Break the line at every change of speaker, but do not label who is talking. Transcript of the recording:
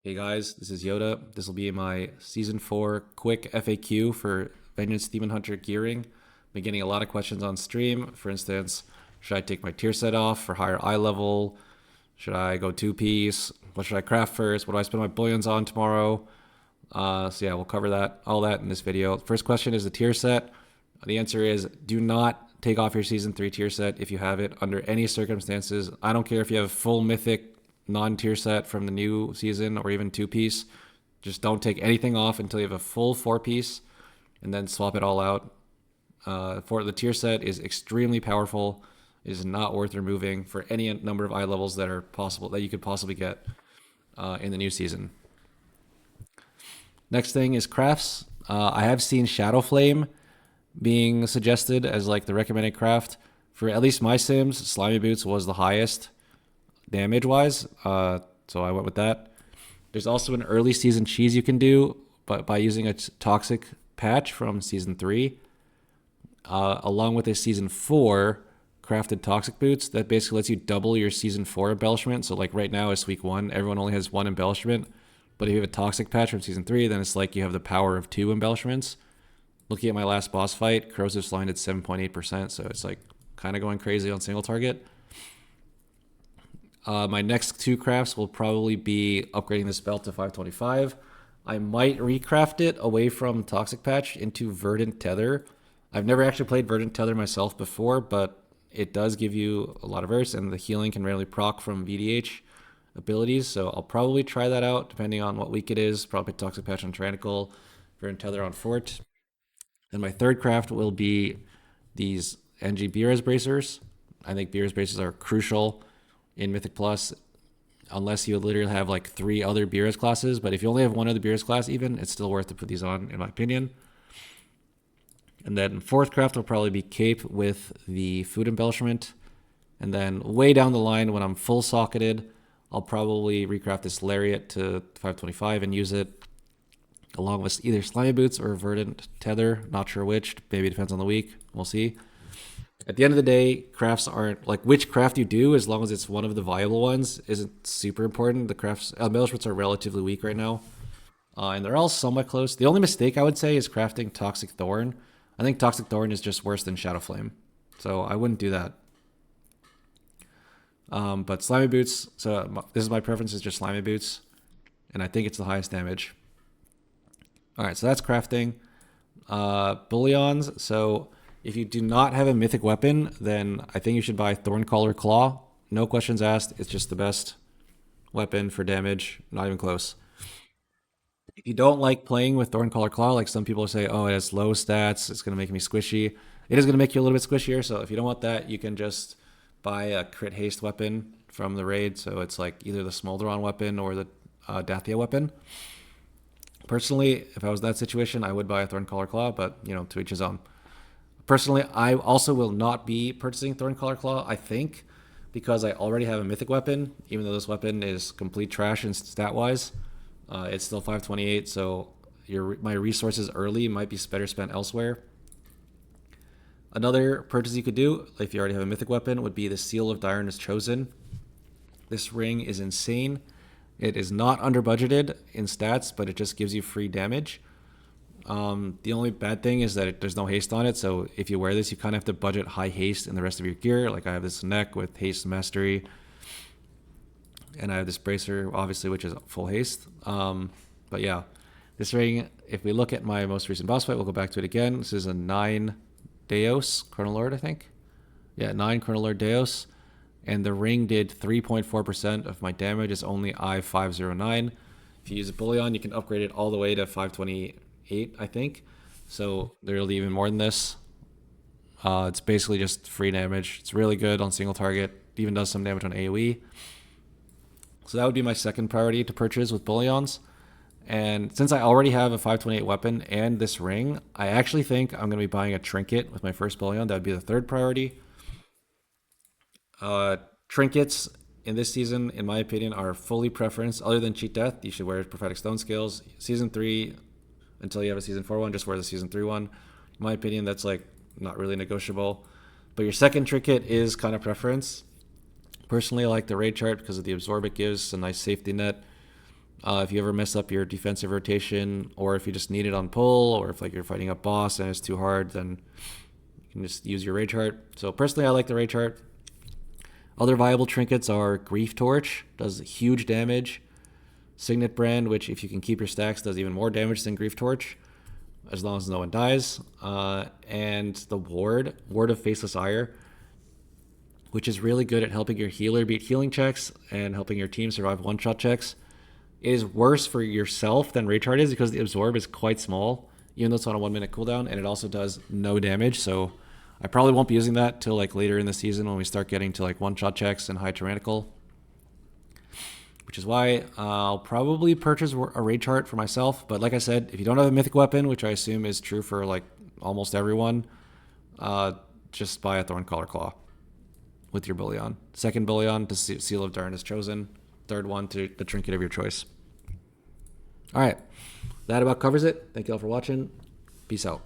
Hey guys, this is Yoda. This will be my Season 4 quick FAQ for Vengeance Demon Hunter gearing. Been getting a lot of questions on stream. For instance, should I take my tier set off for higher eye level? Should I go two-piece? What should I craft first? What do I spend my bullions on tomorrow? So yeah, we'll cover all that in this video. First question is the tier set. The answer is do not take off your Season 3 tier set if you have it under any circumstances. I don't care if you have full mythic non-tier set from the new season or even two-piece. Just don't take anything off until you have a full four-piece and then swap it all out. For the tier set is extremely powerful. It is not worth removing for any number of eye levels that are possible that you could possibly get in the new season. Next thing is crafts. I have seen Shadow Flame being suggested as like the recommended craft for at least my sims. Slimy Boots was the highest damage wise, so I went with that. There's also an early season cheese you can do, but by using a toxic patch from season 3, along with a season 4 crafted toxic boots that basically lets you double your season 4 embellishment. So like right now it's week 1, everyone only has 1 embellishment, but if you have a toxic patch from season 3, then it's like you have the power of 2 embellishments. Looking at my last boss fight, corrosive slime at 7.8%, so it's like kind of going crazy on single target. My next 2 crafts will probably be upgrading this belt to 525. I might recraft it away from Toxic Patch into Verdant Tether. I've never actually played Verdant Tether myself before, but it does give you a lot of verse, and the healing can randomly proc from VDH abilities, so I'll probably try that out depending on what week it is. Probably Toxic Patch on Tyrannical, Verdant Tether on Fort. And my third craft will be these NG Beerus bracers. I think Beerus bracers are crucial in Mythic Plus, unless you literally have like 3 other Beerus classes. But if you only have one other Beerus class, even, it's still worth to put these on, in my opinion. And then fourth craft will probably be Cape with the food embellishment. And then way down the line, when I'm full socketed, I'll probably recraft this lariat to 525 and use it along with either slimy boots or verdant tether. Not sure which. Maybe it depends on the week. We'll see. At the end of the day, crafts aren't like which craft you do, as long as it's one of the viable ones, isn't super important. The crafts embellishments are relatively weak right now, and they're all somewhat close. The only mistake I would say is crafting Toxic Thorn. I think Toxic Thorn is just worse than Shadow Flame, so I wouldn't do that. But Slimy Boots, so this is my preference, is just Slimy Boots, and I think it's the highest damage. Alright, so that's crafting. Bullions, so if you do not have a mythic weapon, then I think you should buy Thorncaller Claw. No questions asked, it's just the best weapon for damage, not even close. If you don't like playing with Thorncaller Claw, like some people say, oh, it has low stats, it's going to make me squishy. It is going to make you a little bit squishier, so if you don't want that, you can just buy a crit haste weapon from the raid, so it's like either the Smolderon weapon or the Dathia weapon. Personally, if I was in that situation, I would buy a Thorncaller Claw, but, you know, to each his own. Personally, I also will not be purchasing Thorncaller Claw, I think, because I already have a mythic weapon, even though this weapon is complete trash in stat-wise. It's still 528, so my resources early might be better spent elsewhere. Another purchase you could do, if you already have a mythic weapon, would be the Seal of Diurnus Chosen. This ring is insane. It is not under budgeted in stats, but it just gives you free damage. The only bad thing is that there's no haste on it, so if you wear this, you kind of have to budget high haste in the rest of your gear. Like I have this neck with haste mastery, and I have this bracer, obviously, which is full haste. But yeah, this ring, if we look at my most recent boss fight, we'll go back to it again. This is a 9 Deus, Chrono Lord, I think. Yeah, 9 Chrono Lord Deus. And the ring did 3.4% of my damage. It's only I-509. If you use a Bullion, you can upgrade it all the way to 528, I think. So there'll be even more than this. It's basically just free damage. It's really good on single target. It even does some damage on AoE. So that would be my second priority to purchase with Bullions. And since I already have a 528 weapon and this ring, I actually think I'm going to be buying a Trinket with my first Bullion. That would be the third priority. Trinkets in this season, in my opinion, are fully preference. Other than Cheat Death, you should wear Prophetic Stone Scales. Season 3, until you have a Season 4 one, just wear the Season 3 one. In my opinion, that's like not really negotiable. But your second trinket is kind of preference. Personally, I like the raid chart because of the absorb it gives, a nice safety net. If you ever mess up your defensive rotation, or if you just need it on pull, or if like you're fighting a boss and it's too hard, then you can just use your Rage Heart. So personally, I like the Rage Heart. Other viable trinkets are Grief Torch, does huge damage. Signet Brand, which if you can keep your stacks, does even more damage than Grief Torch, as long as no one dies. And the Ward of Faceless Ire, which is really good at helping your healer beat healing checks and helping your team survive one-shot checks. It is worse for yourself than Rage Heart is because the Absorb is quite small, even though it's on a 1 minute cooldown, and it also does no damage. So I probably won't be using that till like later in the season when we start getting to like one-shot checks and high Tyrannical. Which is why I'll probably purchase a Rage Heart for myself. But like I said, if you don't have a mythic weapon, which I assume is true for like almost everyone, just buy a Thorncaller Claw with your Bullion. Second Bullion to Seal of Darn is chosen. Third one to the Trinket of your choice. All right, that about covers it. Thank you all for watching. Peace out.